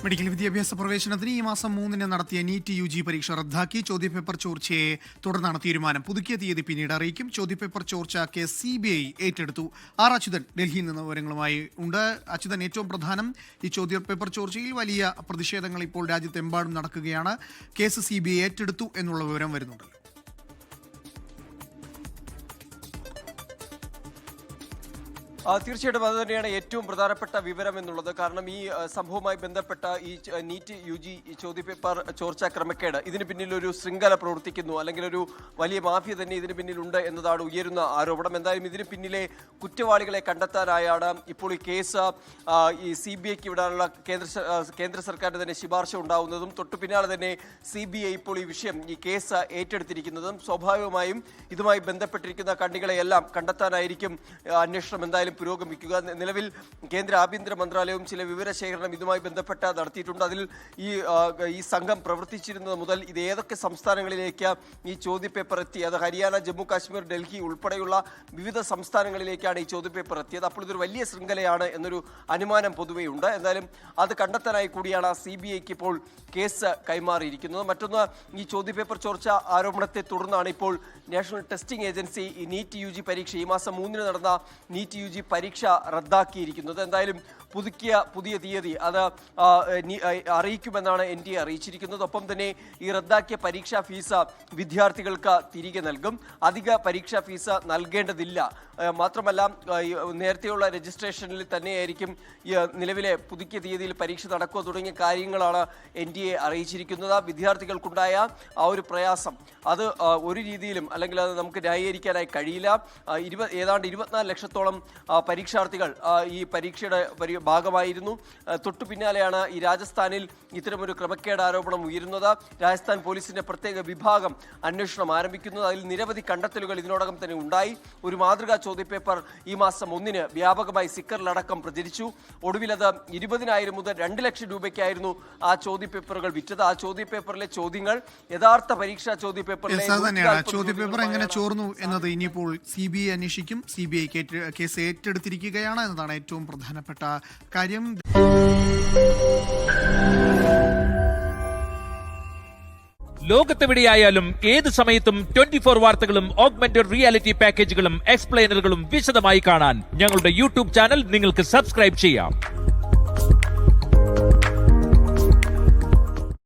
Medical വിദ്യാഭ്യാസ പ്രവേശനത്തിന് ഈ മാസം 3 നടത്തിയ നീറ്റ് UG പരീക്ഷ റദ്ദാക്കി. ചോദ്യപേപ്പർ ചോർച്ചയെ തുടർന്നാണ് തീരുമാനം. പുതുക്കിയ തീയതി പിന്നീട് അറിയിക്കും. ചോദ്യപേപ്പർ ചോർച്ച കേസ് CBI ഏറ്റെടുത്തു. അച്യുതൻ ഡൽഹിയിൽ നിന്ന് വിവരങ്ങളുമായി ഉണ്ട്. അച്യുതൻ, ഏറ്റവും പ്രധാനം ഈ ചോദ്യപേപ്പർ ചോർച്ചയിൽ വലിയ പ്രതിഷേധങ്ങൾ ഇപ്പോൾ രാജ്യത്തെമ്പാടും നടക്കുകയാണ്. കേസ് CBI ഏറ്റെടുത്തു എന്നുള്ള വിവരം വരുന്നുണ്ട്. തീർച്ചയായിട്ടും അത് തന്നെയാണ് ഏറ്റവും പ്രധാനപ്പെട്ട വിവരം എന്നുള്ളത്. കാരണം ഈ സംഭവവുമായി ബന്ധപ്പെട്ട ഈ നീറ്റ് UG ചോദ്യപേപ്പർ ചോർച്ചാ ക്രമക്കേട് ഇതിന് പിന്നിൽ ഒരു ശൃംഖല പ്രവർത്തിക്കുന്നു, അല്ലെങ്കിൽ ഒരു വലിയ മാഫിയ തന്നെ ഇതിന് പിന്നിലുണ്ട് എന്നതാണ് ഉയരുന്ന ആരോപണം. എന്തായാലും ഇതിന് പിന്നിലെ കുറ്റവാളികളെ കണ്ടെത്താനായാണ് ഇപ്പോൾ ഈ കേസ് ഈ CBIക്ക് വിടാനുള്ള കേന്ദ്ര സർക്കാരിന്റെ തന്നെ ശുപാർശ ഉണ്ടാവുന്നതും തൊട്ടു പിന്നാലെ തന്നെ CBI ഇപ്പോൾ ഈ വിഷയം ഈ കേസ് ഏറ്റെടുത്തിരിക്കുന്നതും സ്വാഭാവികമായും ഇതുമായി ബന്ധപ്പെട്ടിരിക്കുന്ന കണ്ണികളെയെല്ലാം കണ്ടെത്താനായിരിക്കും അന്വേഷണം എന്തായാലും പുരോഗമിക്കുക. നിലവിൽ കേന്ദ്ര ആഭ്യന്തര മന്ത്രാലയവും ചില വിവരശേഖരണം ഇതുമായി ബന്ധപ്പെട്ട് നടത്തിയിട്ടുണ്ട്. അതിൽ ഈ സംഘം പ്രവർത്തിച്ചിരുന്നത് മുതൽ ഇത് ഏതൊക്കെ സംസ്ഥാനങ്ങളിലേക്ക് ഈ ചോദ്യപേപ്പർ എത്തി, അത് ഹരിയാന, ജമ്മു കാശ്മീർ, ഡൽഹി ഉൾപ്പെടെയുള്ള വിവിധ സംസ്ഥാനങ്ങളിലേക്കാണ് ഈ ചോദ്യപേപ്പർ എത്തിയത്. അപ്പോൾ ഇതൊരു വലിയ ശൃംഖലയാണ് എന്നൊരു അനുമാനം പൊതുവേ ഉണ്ട്. എന്തായാലും അത് കണ്ടെത്താനായി കൂടിയാണ് CBIക്ക് ഇപ്പോൾ കേസ് കൈമാറിയിരിക്കുന്നത്. മറ്റൊന്ന്, ഈ ചോദ്യപേപ്പർ ചോർച്ച ആരോപണത്തെ തുടർന്നാണ് ഇപ്പോൾ നാഷണൽ ടെസ്റ്റിംഗ് ഏജൻസി ഈ നീറ്റ് UG പരീക്ഷ ഈ മാസം 3 നടന്ന നീറ്റ് UG പരീക്ഷ റദ്ദാക്കിയിരിക്കുന്നത്. എന്തായാലും പുതിയ തീയതി അത് അറിയിക്കുമെന്നാണ് NTA അറിയിച്ചിരിക്കുന്നത്. ഒപ്പം തന്നെ ഈ റദ്ദാക്കിയ പരീക്ഷാ ഫീസ് വിദ്യാർത്ഥികൾക്ക് തിരികെ നൽകും. അധിക പരീക്ഷാ ഫീസ് നൽകേണ്ടതില്ല. മാത്രമല്ല, നേരത്തെയുള്ള രജിസ്ട്രേഷനിൽ തന്നെയായിരിക്കും നിലവിലെ പുതുക്കിയ തീയതിയിൽ പരീക്ഷ നടക്കുക തുടങ്ങിയ കാര്യങ്ങളാണ് NTA അറിയിച്ചിരിക്കുന്നത്. വിദ്യാർത്ഥികൾക്കുണ്ടായ ആ ഒരു പ്രയാസം അത് ഒരു രീതിയിലും അല്ലെങ്കിൽ അത് നമുക്ക് ന്യായീകരിക്കാനായി കഴിയില്ല. ഏതാണ്ട് 24 ലക്ഷത്തോളം പരീക്ഷാർത്ഥികൾ ഈ പരീക്ഷയുടെ ഭാഗമായിരുന്നു. തൊട്ടു പിന്നാലെയാണ് ഈ രാജസ്ഥാനിൽ ഇത്തരമൊരു ക്രമക്കേട് ആരോപണം ഉയരുന്നത്. രാജസ്ഥാൻ പോലീസിന്റെ പ്രത്യേക വിഭാഗം അന്വേഷണം ആരംഭിക്കുന്നത്. അതിൽ നിരവധി കണ്ടെത്തലുകൾ ഇതിനോടകം തന്നെ ഉണ്ടായി. ഒരു മാതൃകാ ചോദ്യപേപ്പർ ഈ മാസം 1 വ്യാപകമായി സിക്കറിലടക്കം പ്രചരിച്ചു. ഒടുവിൽ അത് 20,000 മുതൽ 2 ലക്ഷം രൂപയ്ക്കായിരുന്നു ആ ചോദ്യപേപ്പറുകൾ വിറ്റത്. ആ ചോദ്യപേപ്പറിലെ ചോദ്യങ്ങൾ യഥാർത്ഥ പരീക്ഷാ ചോദ്യപേപ്പറിലെ ചോദ്യപേപ്പർ എങ്ങനെ ചോർന്നു എന്നത് ഇനിയിപ്പോൾ CBI അന്വേഷിക്കും. CBI കേസ് ഏറ്റെടുത്തിരിക്കുകയാണ് എന്നതാണ് ഏറ്റവും പ്രധാനപ്പെട്ട കാര്യം. ലോകത്തെവിടെയായാലും ഏത് സമയത്തും 24 വാർത്തകളും ഓഗ്മെന്റഡ് റിയാലിറ്റി പാക്കേജുകളും എക്സ്പ്ലെയിനറുകളും വിശദമായി കാണാൻ ഞങ്ങളുടെ YouTube ചാനൽ നിങ്ങൾക്ക് സബ്സ്ക്രൈബ് ചെയ്യാം.